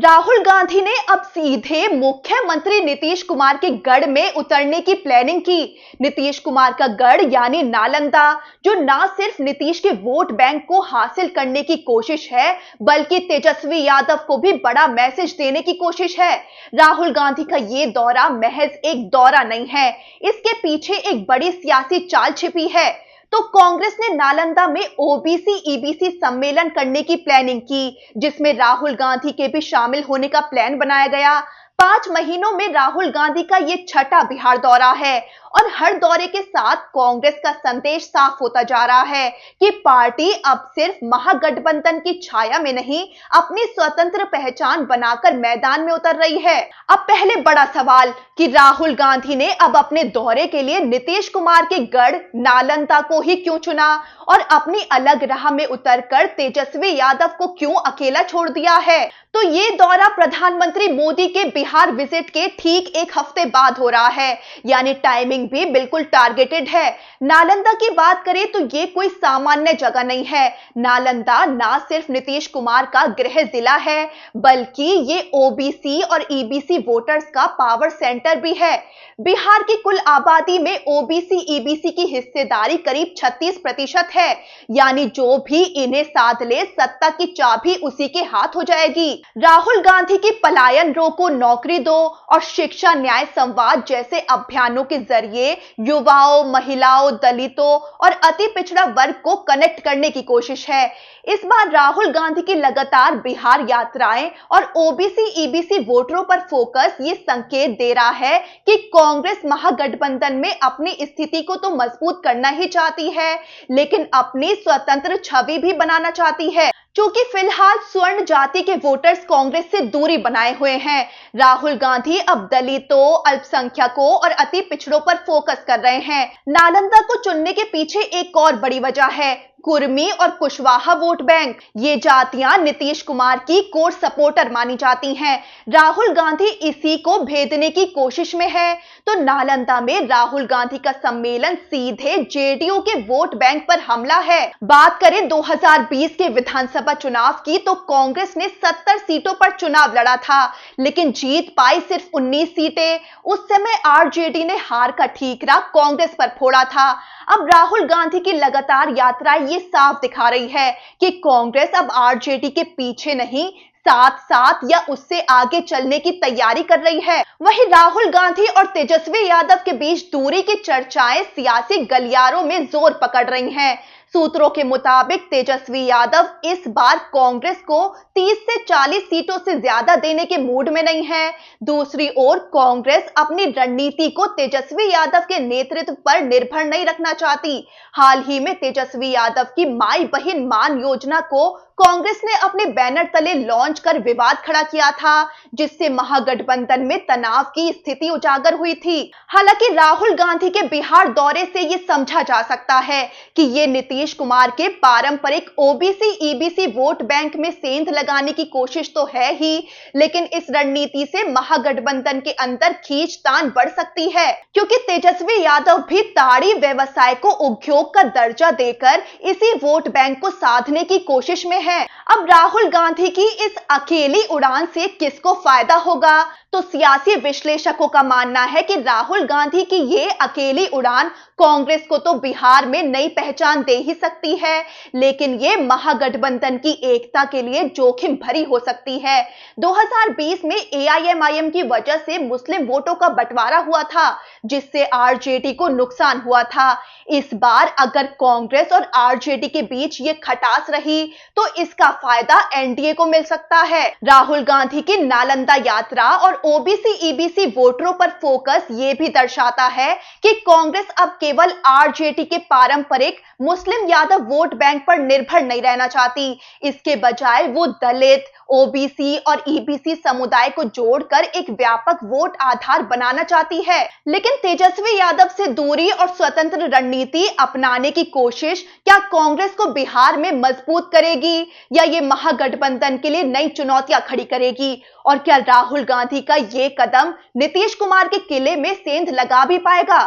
राहुल गांधी ने अब सीधे मुख्यमंत्री नीतीश कुमार के गढ़ में उतरने की प्लानिंग की। नीतीश कुमार का गढ़ यानी नालंदा, जो ना सिर्फ नीतीश के वोट बैंक को हासिल करने की कोशिश है, बल्कि तेजस्वी यादव को भी बड़ा मैसेज देने की कोशिश है। राहुल गांधी का ये दौरा महज एक दौरा नहीं है, इसके पीछे एक बड़ी सियासी चाल छिपी है। तो कांग्रेस ने नालंदा में ओबीसी ईबीसी सम्मेलन करने की प्लानिंग की, जिसमें राहुल गांधी के भी शामिल होने का प्लान बनाया गया। 5 महीनों में राहुल गांधी का ये छठा बिहार दौरा है और हर दौरे के साथ कांग्रेस का संदेश साफ होता जा रहा है कि पार्टी अब सिर्फ महागठबंधन की छाया में नहीं, अपनी स्वतंत्र पहचान बनाकर मैदान में उतर रही है। अब पहले बड़ा सवाल कि राहुल गांधी ने अब अपने दौरे के लिए नीतीश कुमार के गढ़ नालंदा को ही क्यों चुना और अपनी अलग राह में उतरकर तेजस्वी यादव को क्यों अकेला छोड़ दिया है। तो ये दौरा प्रधानमंत्री मोदी के बिहार विजिट के ठीक एक हफ्ते बाद हो रहा है, यानी टाइमिंग भी बिल्कुल टारगेटेड है। नालंदा की बात करें तो ये कोई सामान्य जगह नहीं है। नालंदा ना सिर्फ नीतीश कुमार का गृह जिला है, बल्कि ये ओबीसी और ईबीसी वोटर्स का पावर सेंटर भी है। बिहार की कुल आबादी में ओबीसी ईबीसी की हिस्सेदारी करीब 36% है, यानी जो भी इन्हें साध ले, सत्ता की चाबी उसी के हाथ हो जाएगी। राहुल गांधी की पलायन रोको, नौकरी दो और शिक्षा न्याय संवाद जैसे अभियानों के जरिए युवाओं, महिलाओं, दलितों और अति पिछड़ा वर्ग को कनेक्ट करने की कोशिश है। इस बार राहुल गांधी की लगातार बिहार यात्राएं और ओबीसी ईबीसी वोटरों पर फोकस ये संकेत दे रहा है कि कांग्रेस महागठबंधन में अपनी स्थिति को तो मजबूत करना ही चाहती है, लेकिन अपनी स्वतंत्र छवि भी बनाना चाहती है। क्योंकि फिलहाल स्वर्ण जाति के वोटर्स कांग्रेस से दूरी बनाए हुए हैं, राहुल गांधी अब दलितों, अल्पसंख्यकों और अति पिछड़ों पर फोकस कर रहे हैं। नालंदा को चुनने के पीछे एक और बड़ी वजह है, कुर्मी और कुशवाहा वोट बैंक। ये जातियां नीतीश कुमार की कोर सपोर्टर मानी जाती हैं। राहुल गांधी इसी को भेदने की कोशिश में है। तो नालंदा में राहुल गांधी का सम्मेलन सीधे जेडीयू के वोट बैंक पर हमला है। बात करें 2020 के विधानसभा चुनाव की, तो कांग्रेस ने 70 सीटों पर चुनाव लड़ा था, लेकिन जीत पाई सिर्फ 19 सीटें। उस समय आरजेडी ने हार का ठीकरा कांग्रेस पर फोड़ा था। अब राहुल गांधी की लगातार यात्रा ये साफ दिखा रही है कि कांग्रेस अब आरजेडी के पीछे नहीं, साथ साथ या उससे आगे चलने की तैयारी कर रही है। वहीं राहुल गांधी और तेजस्वी यादव के बीच दूरी की चर्चाएं सियासी गलियारों में जोर पकड़ रही हैं। सूत्रों के मुताबिक तेजस्वी यादव इस बार कांग्रेस को 30 से 40 सीटों से ज्यादा देने के मूड में नहीं है। दूसरी ओर कांग्रेस अपनी रणनीति को तेजस्वी यादव के नेतृत्व पर निर्भर नहीं रखना चाहती। हाल ही में तेजस्वी यादव की माई बहन मान योजना को कांग्रेस ने अपने बैनर तले लॉन्च कर विवाद खड़ा किया था, जिससे महागठबंधन में तनाव की स्थिति उजागर हुई थी। हालांकि राहुल गांधी के बिहार दौरे से यह समझा जा सकता है कि ये नीतीश कुमार के पारंपरिक ओबीसी ईबीसी वोट बैंक में सेंध लगाने की कोशिश तो है ही, लेकिन इस रणनीति से महागठबंधन के अंदर खींचतान बढ़ सकती है, क्योंकि तेजस्वी यादव भी ताड़ी व्यवसाय को उद्योग का दर्जा देकर इसी वोट बैंक को साधने की कोशिश में है। अब राहुल गांधी की इस अकेली उड़ान से किसको फायदा होगा? तो सियासी विश्लेषकों का मानना है कि राहुल गांधी की ये अकेली उड़ान कांग्रेस को तो बिहार में नई पहचान दे ही सकती है, लेकिन ये महागठबंधन की एकता के लिए जोखिम भरी हो सकती है। 2020 में एआईएमआईएम की वजह से मुस्लिम वोटों का बंटवारा हुआ था, जिससे आरजेडी को नुकसान हुआ था। इस बार अगर कांग्रेस और आरजेडी के बीच ये खटास रही, तो इसका फायदा एनडीए को मिल सकता है। राहुल गांधी की नालंदा यात्रा और ओबीसी ईबीसी वोटरों पर फोकस ये भी दर्शाता है कि कांग्रेस अब केवल आरजेडी के पारंपरिक मुस्लिम यादव वोट बैंक पर निर्भर नहीं रहना चाहती। इसके बजाय वो दलित, ओबीसी और ईबीसी समुदाय को जोड़कर एक व्यापक वोट आधार बनाना चाहती है। लेकिन तेजस्वी यादव से दूरी और स्वतंत्र रणनीति अपनाने की कोशिश क्या कांग्रेस को बिहार में मजबूत करेगी, या ये महागठबंधन के लिए नई चुनौतियां खड़ी करेगी? और क्या राहुल गांधी का ये कदम नीतीश कुमार के किले में सेंध लगा भी पाएगा?